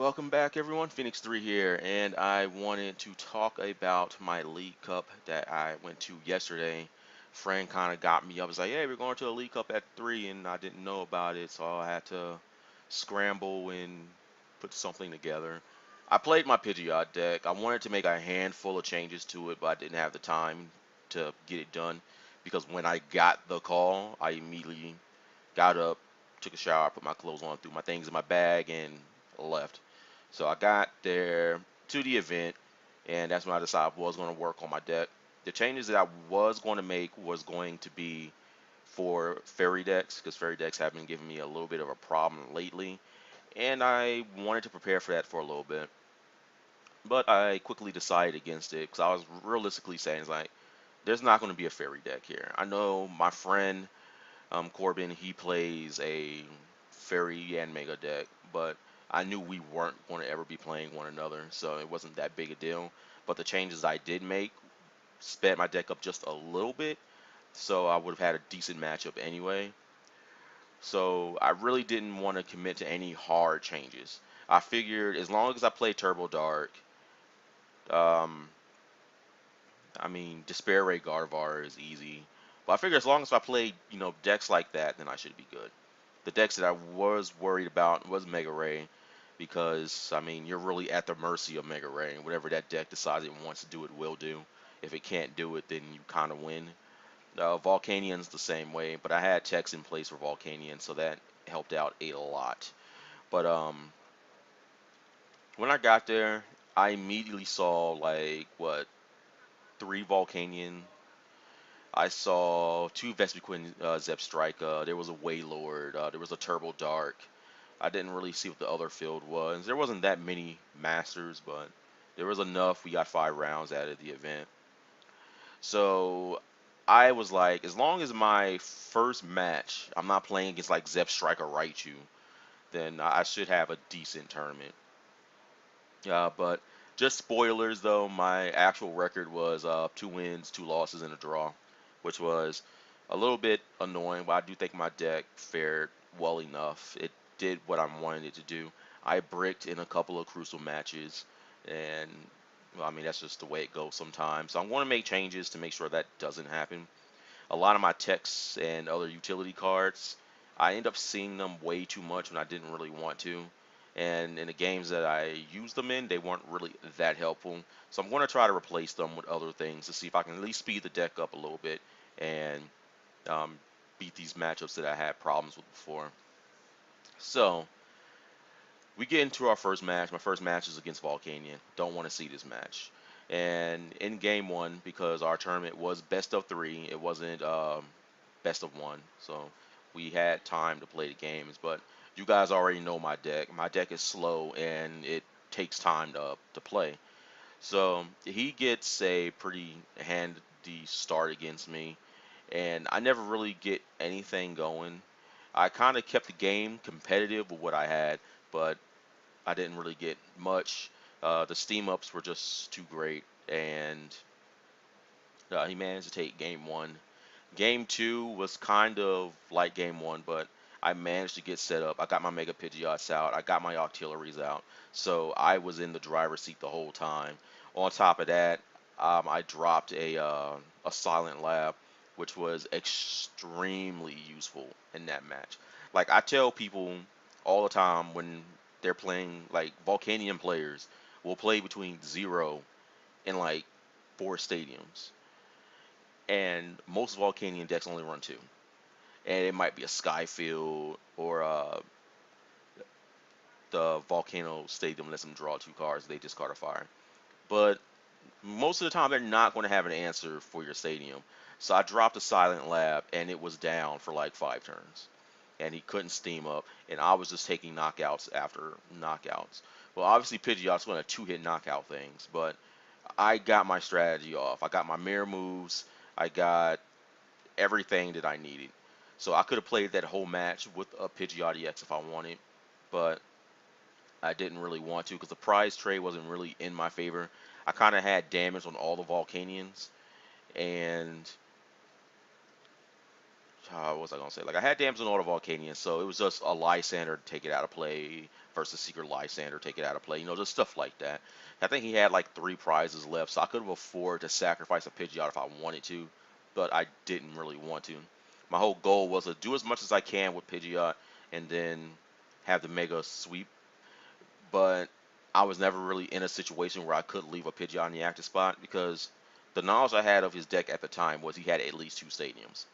Welcome back, everyone. Phoenix 3 here, and I wanted to talk about my League Cup that I went to yesterday. Friend kind of got me up. Was like, "Hey, we're going to a League Cup at 3," and I didn't know about it, so I had to scramble and put something together. I played my Pidgeot deck. I wanted to make a handful of changes to it, but I didn't have the time to get it done because when I got the call, I immediately got up, took a shower, put my clothes on, threw my things in my bag, and left. So I got there to the event, and that's when I decided I was going to work on my deck. The changes that I was going to make was going to be for fairy decks, because fairy decks have been giving me a little bit of a problem lately, and I wanted to prepare for that for a little bit. But I quickly decided against it because I was realistically saying, it's like, there's not going to be a fairy deck here. I know my friend Corbin, he plays a fairy and mega deck, but I knew we weren't going to ever be playing one another, so it wasn't that big a deal. But the changes I did make sped my deck up just a little bit, so I would have had a decent matchup anyway. So I really didn't want to commit to any hard changes. I figured as long as I play Turbo Dark, um, I mean Despair Ray Gardevoir is easy. But I figured as long as I play, decks like that, then I should be good. The decks that I was worried about was Mega Ray, because I mean you're really at the mercy of Mega Ray. Whatever that deck decides it wants to do, it will do. If it can't do it, then you kind of win. Volcanian's the same way, but I had techs in place for Volcanion, so that helped out a lot. But when I got there, I immediately saw like what, three Volcanion. I saw two Vespiquen Zepstrika. There was a Waylord. There was a Turbo Dark. I didn't really see what the other field was. There wasn't that many masters, but there was enough. We got 5 rounds out of the event. So I was like, as long as my first match, I'm not playing against like Zep Strike or Raichu, then I should have a decent tournament. But just spoilers though, my actual record was 2 wins, 2 losses, and a draw, which was a little bit annoying, but I do think my deck fared well enough. It did what I wanted it to do. I bricked in a couple of crucial matches, and well, I mean that's just the way it goes sometimes. So I'm going to make changes to make sure that doesn't happen. A lot of my techs and other utility cards, I end up seeing them way too much when I didn't really want to. And in the games that I used them in, they weren't really that helpful. So I'm going to try to replace them with other things to see if I can at least speed the deck up a little bit and um, beat these matchups that I had problems with before. So we get into our first match. My first match is against Volcanion. Don't want to see this match. And in game one, because our tournament was best of three, it wasn't best of one. So we had time to play the games. But you guys already know my deck. My deck is slow and it takes time to play. So he gets a pretty handy start against me, and I never really get anything going. I kind of kept the game competitive with what I had, but I didn't really get much. The steam ups were just too great, and he managed to take game one. Game two was kind of like game one, but I managed to get set up. I got my Mega Pidgeots out. I got my artilleries out. So I was in the driver's seat the whole time. On top of that, I dropped a Silent Lab, which was extremely useful in that match. Like I tell people all the time when they're playing, like Volcanion players will play between 0 and like 4 stadiums, and most Volcanion decks only run 2, and it might be a Skyfield or the Volcano Stadium lets them draw 2 cards. They discard a fire, but most of the time they're not going to have an answer for your stadium. So I dropped a Silent Lab, and it was down for like 5 turns, and he couldn't steam up, and I was just taking knockouts after knockouts. Well, obviously Pidgeot's going to 2-hit knockout things, but I got my strategy off. I got my mirror moves. I got everything that I needed. So I could have played that whole match with a Pidgeot EX if I wanted, but I didn't really want to because the prize trade wasn't really in my favor. I kind of had damage on all the Volcanions, and what was I gonna say? Like I had damage on all the Volcanions, so it was just a Lysander to take it out of play, versus Secret Lysander, take it out of play. Just stuff like that. I think he had like 3 prizes left, so I could have afforded to sacrifice a Pidgeot if I wanted to, but I didn't really want to. My whole goal was to do as much as I can with Pidgeot and then have the Mega Sweep, but I was never really in a situation where I could leave a Pidgeot in the active spot because the knowledge I had of his deck at the time was he had at least 2 stadiums.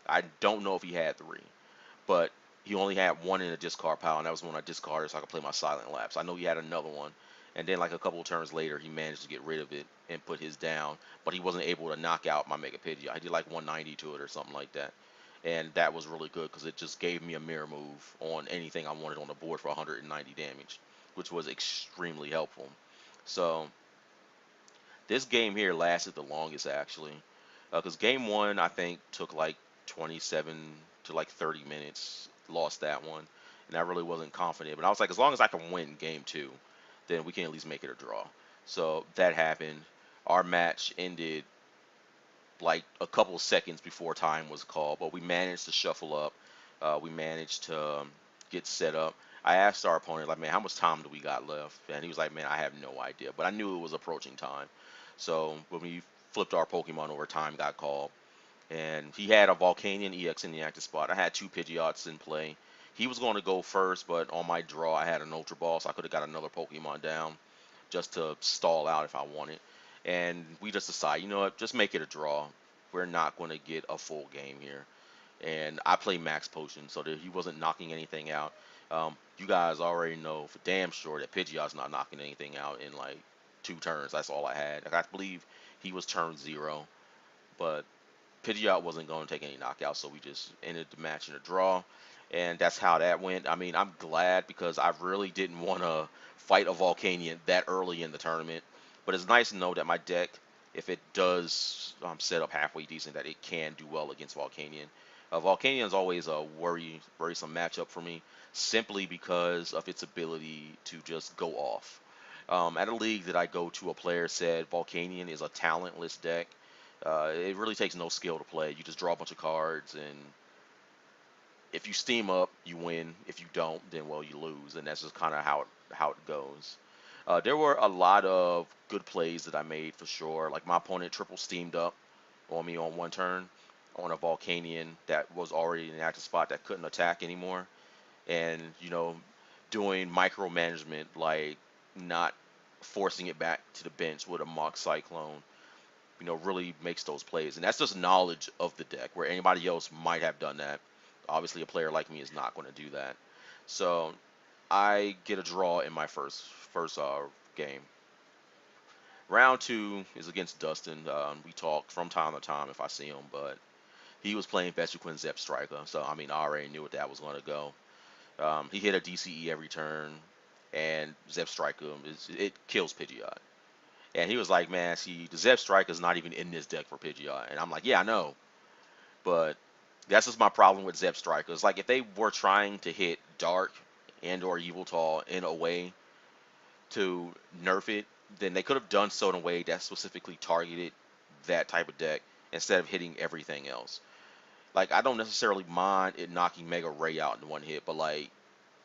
I don't know if he had 3, but he only had one in a discard pile, and that was when I discarded so I could play my Silent Lapse. I know he had another one, and then like a couple of turns later, he managed to get rid of it and put his down, but he wasn't able to knock out my Mega Pidgeot. I did like 190 to it or something like that, and that was really good because it just gave me a mirror move on anything I wanted on the board for 190 damage, which was extremely helpful. So this game here lasted the longest actually, because game one I think took like 27 to like 30 minutes. Lost that one, and I really wasn't confident. But I was like, as long as I can win game two, then we can at least make it a draw. So that happened. Our match ended like a couple of seconds before time was called, but we managed to shuffle up. We managed to get set up. I asked our opponent, like, man, how much time do we got left? And he was like, man, I have no idea. But I knew it was approaching time. So when we flipped our Pokemon over, time got called. And he had a Volcanion EX in the active spot. I had 2 Pidgeots in play. He was going to go first, but on my draw, I had an Ultra Ball, so I could have got another Pokemon down just to stall out if I wanted. And we just decided, you know what, just make it a draw. We're not going to get a full game here. And I play Max Potion, so that he wasn't knocking anything out. You guys already know for damn sure that Pidgeot's not knocking anything out in like 2 turns. That's all I had. Like, I believe he was turn 0, but Pidgeot wasn't going to take any knockouts, so we just ended the match in a draw, and that's how that went. I mean, I'm glad because I really didn't want to fight a Volcanion that early in the tournament, but it's nice to know that my deck, if it does set up halfway decent, that it can do well against Volcanion. Volcanion is always a worrisome matchup for me, simply because of its ability to just go off. At a league that I go to, a player said Volcanion is a talentless deck. It really takes no skill to play. You just draw a bunch of cards, and if you steam up, you win. If you don't, then well, you lose, and that's just kind of how it goes. There were a lot of good plays that I made for sure. Like my opponent triple steamed up on me on 1 turn on a Volcanion that was already in an active spot that couldn't attack anymore, and doing micromanagement like not forcing it back to the bench with a Mock Cyclone really makes those plays. And that's just knowledge of the deck, where anybody else might have done that. Obviously, a player like me is not going to do that. So I get a draw in my first game. Round two is against Dustin. We talk from time to time if I see him, but he was playing Vespiquen Zep Striker, so I mean I already knew what that was going to go. He hit a DCE every turn, and Zep Striker it kills Pidgeot. And he was like, man, see, the Zeb Strike is not even in this deck for Pidgeot. And I'm like, yeah, I know. But that's just my problem with Zeb Strikers. Like, if they were trying to hit Dark and or Yveltal in a way to nerf it, then they could have done so in a way that specifically targeted that type of deck instead of hitting everything else. Like, I don't necessarily mind it knocking Mega Ray out in one hit, but like,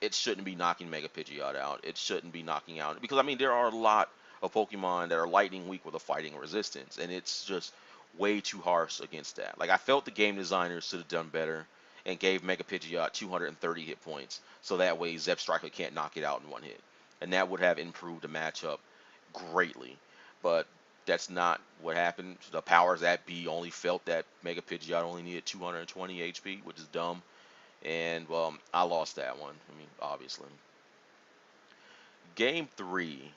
it shouldn't be knocking Mega Pidgeot out. It shouldn't be knocking out, because I mean there are a lot of Pokemon that are lightning weak with a fighting resistance, and it's just way too harsh against that. Like, I felt the game designers should have done better and gave Mega Pidgeot 230 hit points, so that way Zep Striker can't knock it out in one hit, and that would have improved the matchup greatly. But that's not what happened. The powers that be only felt that Mega Pidgeot only needed 220 HP, which is dumb, and well, I lost that one. I mean, obviously. Game three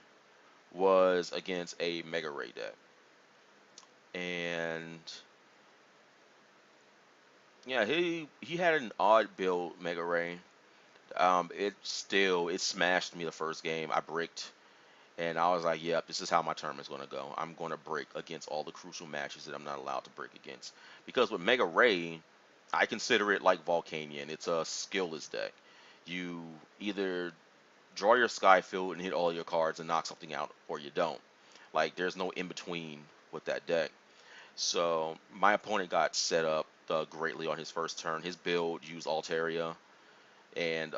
was against a Mega Ray deck, and yeah, he had an odd build Mega Ray. It smashed me the first game. I bricked, and I was like, yep, this is how my tournament's gonna go. I'm gonna brick against all the crucial matches that I'm not allowed to brick against, because with Mega Ray, I consider it like Volcanion. It's a skillless deck. You either draw your sky field and hit all your cards and knock something out, or you don't. Like, there's no in between with that deck. So my opponent got set up greatly on his first turn. His build used Altaria, and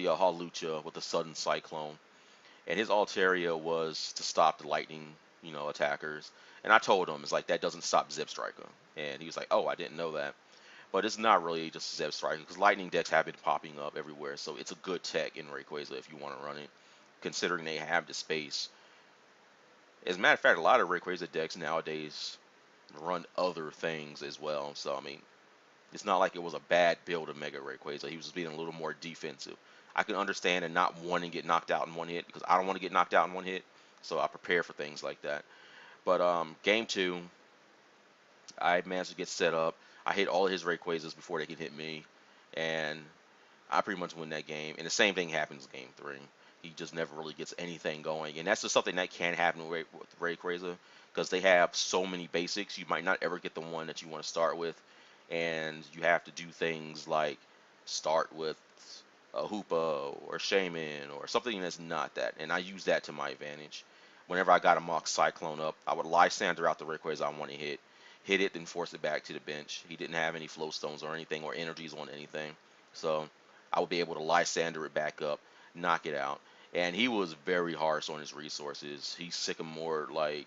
the Hawlucha with the Sudden Cyclone, and his Altaria was to stop the lightning, attackers. And I told him it's like that doesn't stop Zip Striker, and he was like, "Oh, I didn't know that." But it's not really just Zip Striker because lightning decks have been popping up everywhere, so it's a good tech in Rayquaza if you want to run it, considering they have the space. As a matter of fact, a lot of Rayquaza decks nowadays run other things as well. So I mean, it's not like it was a bad build of Mega Rayquaza. He was just being a little more defensive. I can understand and not wanting to get knocked out in one hit because I don't want to get knocked out in one hit. So I prepare for things like that. But game two, I managed to get set up. I hit all of his Rayquazas before they could hit me, and I pretty much win that game. And the same thing happens in game three. He just never really gets anything going, and that's just something that can happen with Rayquaza because they have so many basics. You might not ever get the one that you want to start with, and you have to do things like start with a Hoopa or Shaman or something that's not that. And I use that to my advantage. Whenever I got a mock Cyclone up, I would Lysander out the Rayquaza I want to hit it, then force it back to the bench. He didn't have any flow stones or anything or energies on anything, so I would be able to Lysander it back up, knock it out. And he was very harsh on his resources. He sycamored like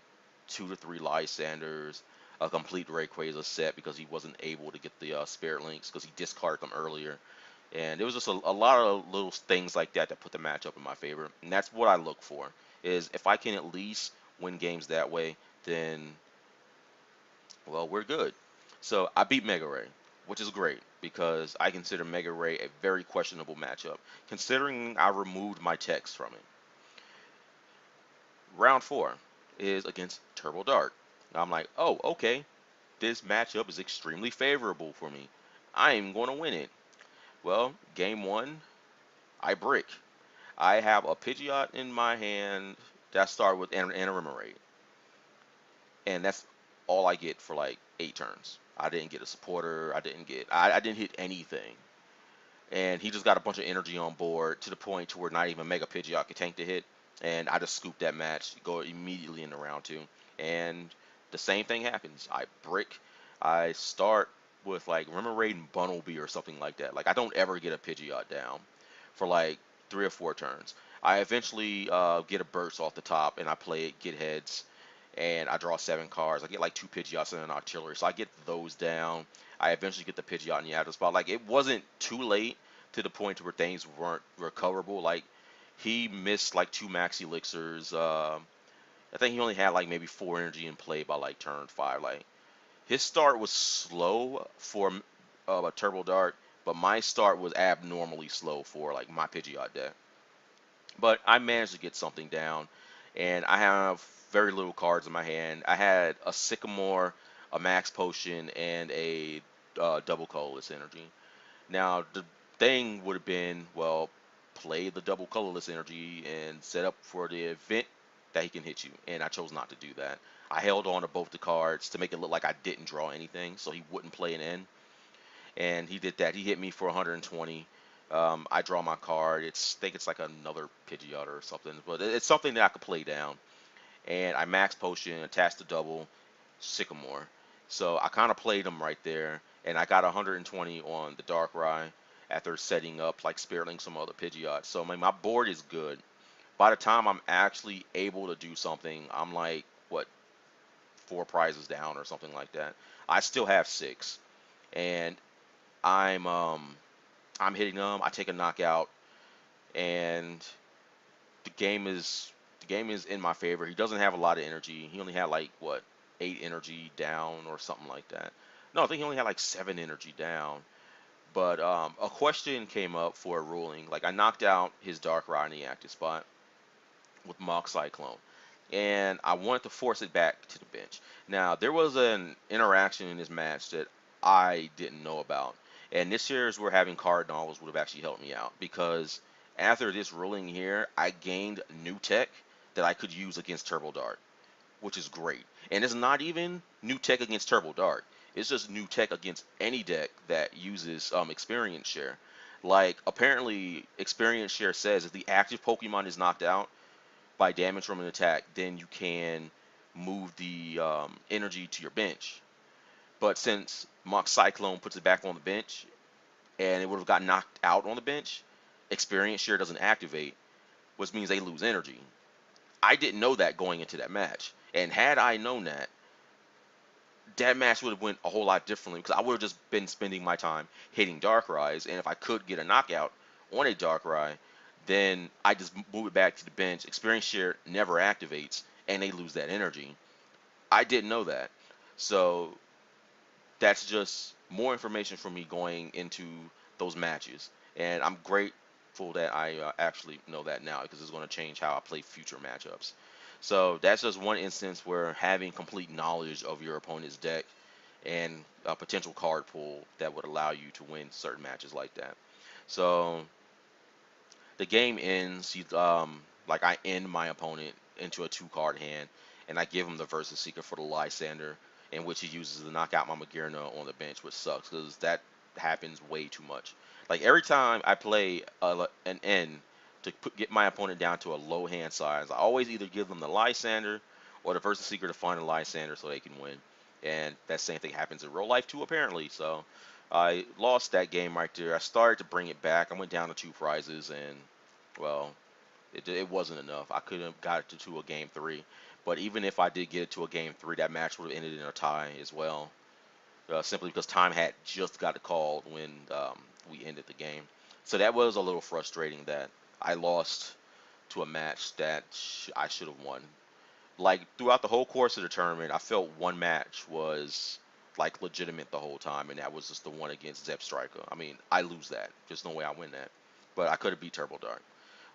2 to 3 Lysanders, a complete Rayquaza set because he wasn't able to get the Spirit Links because he discarded them earlier. And it was just a lot of little things like that that put the matchup in my favor. And that's what I look for, is if I can at least win games that way, then, well, we're good. So I beat Mega Ray, which is great because I consider Mega Ray a very questionable matchup, considering I removed my text from it. Round four is against Turbo Dark. I'm like, oh, okay, this matchup is extremely favorable for me. I am going to win it. Well, game one, I brick. I have a Pidgeot in my hand that started with Anarimorate, and that's all I get for like 8 turns. I didn't get a supporter. I didn't hit anything, and he just got a bunch of energy on board to the point to where not even Mega Pidgeot could tank the hit, and I just scooped that match, go immediately into round two, and the same thing happens. I brick. I start with like Remoraid and Bunnelby or something like that. Like I don't ever get a Pidgeot down for like 3 or 4 turns. I eventually get a burst off the top, and I play it, get heads, and I draw 7 cards. I get like 2 Pidgeots and an artillery, so I get those down. I eventually get the Pidgeot in the outer spot. Like it wasn't too late to the point where things weren't recoverable. Like he missed like 2 max elixirs. I think he only had like maybe 4 energy in play by like turn five. Like his start was slow for a Turbo Dart, but my start was abnormally slow for like my Pidgeot deck. But I managed to get something down, and I have very little cards in my hand. I had a Sycamore, a Max Potion, and a double colorless energy. Now the thing would have been, well, play the double colorless energy and set up for the event that he can hit you, and I chose not to do that. I held on to both the cards to make it look like I didn't draw anything, so he wouldn't play an end, and he did that. He hit me for 120. I draw my card. I think it's like another Pidgeot or something, but it's something that I could play down. And I max potion, attached the double, Sycamore. So I kind of played him right there, and I got 120 on the Darkrai after setting up like Spirit Link some other Pidgeot. So I mean, my board is good. By the time I'm actually able to do something, I'm like what, 4 prizes down or something like that. I still have 6, and I'm um I'm hitting them. I take a knockout, and the game is the game is in my favor. He doesn't have a lot of energy. He only had like what, 8 energy down or something like that. No, I think he only had like 7 energy down. But a question came up for a ruling. Like I knocked out his Darkrai in the active spot with Mock Cyclone, and I wanted to force it back to the bench. Now there was an interaction in this match that I didn't know about, and this year is where having card knowledge would have actually helped me out because after this ruling here, I gained new tech that I could use against Turbo Dart, which is great. And it's not even new tech against Turbo Dart. It's just new tech against any deck that uses experience share. Like apparently experience share says if the active Pokemon is knocked out by damage from an attack, then you can move the energy to your bench. But since Mock Cyclone puts it back on the bench, and it would have got knocked out on the bench, experience share doesn't activate, which means they lose energy. I didn't know that going into that match, and had I known that, that match would have went a whole lot differently because I would have just been spending my time hitting Darkrai's, and if I could get a knockout on a Darkrai, then I just move it back to the bench. Experience share never activates, and they lose that energy. I didn't know that, so that's just more information for me going into those matches, and I'm grateful that I actually know that now because it's going to change how I play future matchups. So that's just one instance where having complete knowledge of your opponent's deck and a potential card pool that would allow you to win certain matches like that. So the game ends. Like I end my opponent into a two-card hand, and I give him the Versus Seeker for the Lysander, in which he uses to knock out my Magearna on the bench, which sucks because that happens way too much. Like every time I play an end to get my opponent down to a low hand size, I always either give them the Lysander or the Versus Seeker to find a Lysander so they can win. And that same thing happens in real life too, apparently. So I lost that game right there. I started to bring it back. I went down to two prizes, and well, it wasn't enough. I couldn't have got it to a game three. But even if I did get it to a game three, that match would have ended in a tie as well. Simply because time had just got called when we ended the game. So that was a little frustrating that I lost to a match that I should have won. Like throughout the whole course of the tournament, I felt one match was like legitimate the whole time, and that was just the one against Zep Striker. I mean, I lose that. There's no way I win that. But I could have beat Turbo Dark,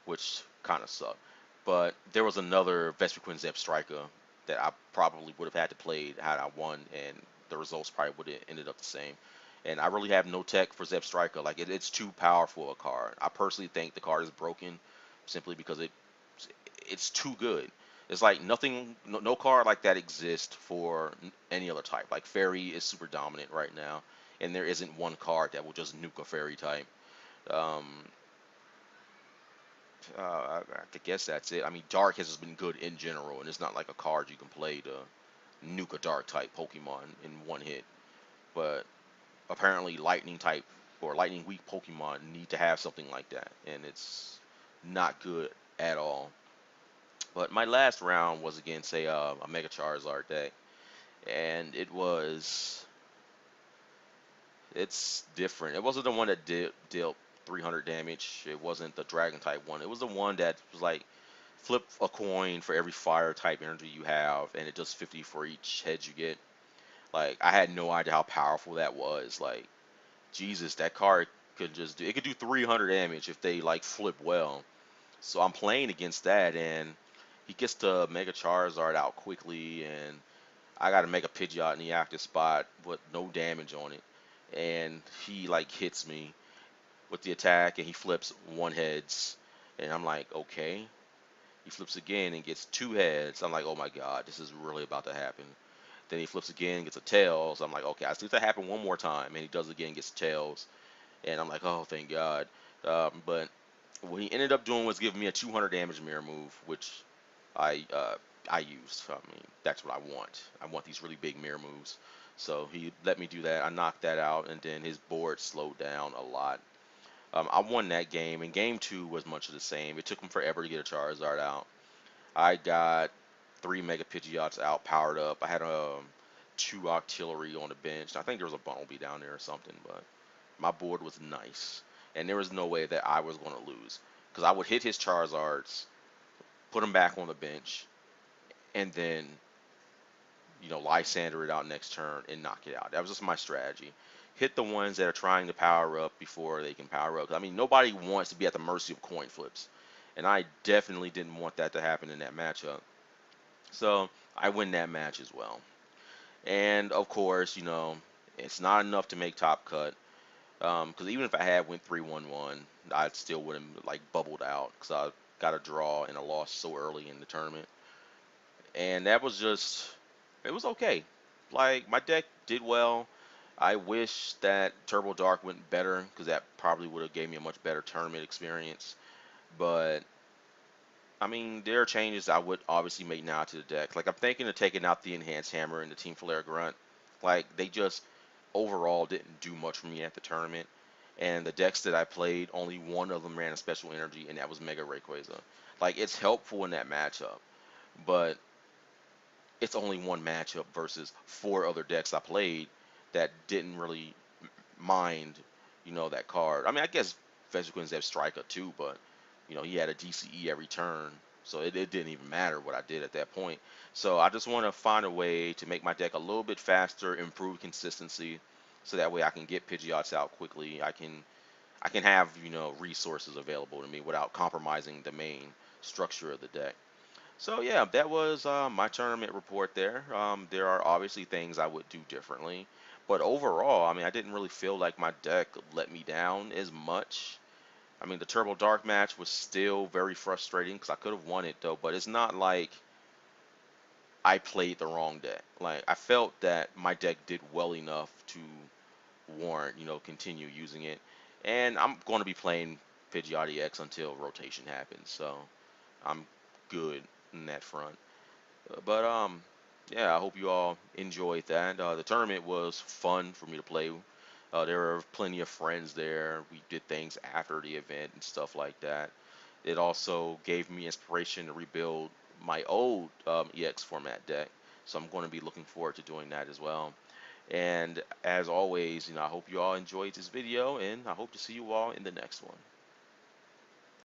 which kind of sucked. But there was another Vespiquen Zep Striker that I probably would have had to play had I won, and the results probably would have ended up the same. And I really have no tech for Zep Striker. Like it's too powerful a card. I personally think the card is broken simply because it's too good. It's like nothing, no card like that exists for any other type. Like Fairy is super dominant right now, and there isn't one card that will just nuke a Fairy type. Um, I guess that's it. I mean, Dark has just been good in general, and it's not like a card you can play to nuke a Dark type Pokemon in one hit. But apparently, Lightning type or Lightning weak Pokemon need to have something like that, and it's not good at all. But my last round was against a Mega Charizard deck, and it's different. It wasn't the one that dealt 300 damage. It wasn't the Dragon type one. It was the one that was like flip a coin for every fire type energy you have, and it does 50 for each head you get. Like I had no idea how powerful that was. Like Jesus, that card could just do it could do 300 damage if they like flip well. So I'm playing against that, and he gets the Mega Charizard out quickly, and I got to make a Pidgeot in the active spot with no damage on it, and he like hits me with the attack, and he flips one heads, and I'm like, okay. He flips again and gets two heads. I'm like, oh my god, this is really about to happen. Then he flips again, gets a tails. I'm like, okay, I see if that happen one more time, and he does it again, gets tails, and I'm like, oh, thank God. But what he ended up doing was giving me a 200 damage mirror move, which I uh, I used. I mean, that's what I want. I want these really big mirror moves. So he let me do that. I knocked that out, and then his board slowed down a lot. I won that game, and game two was much of the same. It took him forever to get a Charizard out. I got three Mega Pidgeots out, powered up. I had two artillery on the bench. I think there was a Bumblebee down there or something, but my board was nice, and there was no way that I was going to lose because I would hit his Charizards, put him back on the bench, and then Lysander it out next turn and knock it out. That was just my strategy. Hit the ones that are trying to power up before they can power up. I mean, nobody wants to be at the mercy of coin flips, and I definitely didn't want that to happen in that matchup. So I win that match as well. And of course, it's not enough to make top cut. Because even if I had went 3-1-1, I still wouldn't like bubbled out because I got a draw and a loss so early in the tournament. And that was just, it was okay. Like my deck did well. I wish that Turbo Dark went better because that probably would have gave me a much better tournament experience. But I mean, there are changes I would obviously make now to the deck. Like I'm thinking of taking out the Enhanced Hammer and the Team Flare Grunt. Like they just overall didn't do much for me at the tournament. And the decks that I played, only one of them ran a special energy, and that was Mega Rayquaza. Like it's helpful in that matchup, but it's only one matchup versus four other decks I played that didn't really mind, that card. I mean, I guess Vespiquen have Striker too, but he had a DCE every turn, so it didn't even matter what I did at that point. So I just want to find a way to make my deck a little bit faster, improve consistency, so that way I can get Pidgeots out quickly. I can have resources available to me without compromising the main structure of the deck. So yeah, that was my tournament report there. There are obviously things I would do differently, but overall, I mean, I didn't really feel like my deck let me down as much. I mean, the Turbo Dark match was still very frustrating because I could have won it though, but it's not like I played the wrong deck. Like I felt that my deck did well enough to warrant, continue using it, and I'm going to be playing Pidgeot X until rotation happens, so I'm good in that front. But yeah, I hope you all enjoyed that. The tournament was fun for me to play. There were plenty of friends there. We did things after the event and stuff like that. It also gave me inspiration to rebuild my old EX format deck. So I'm going to be looking forward to doing that as well. And as always, I hope you all enjoyed this video, and I hope to see you all in the next one.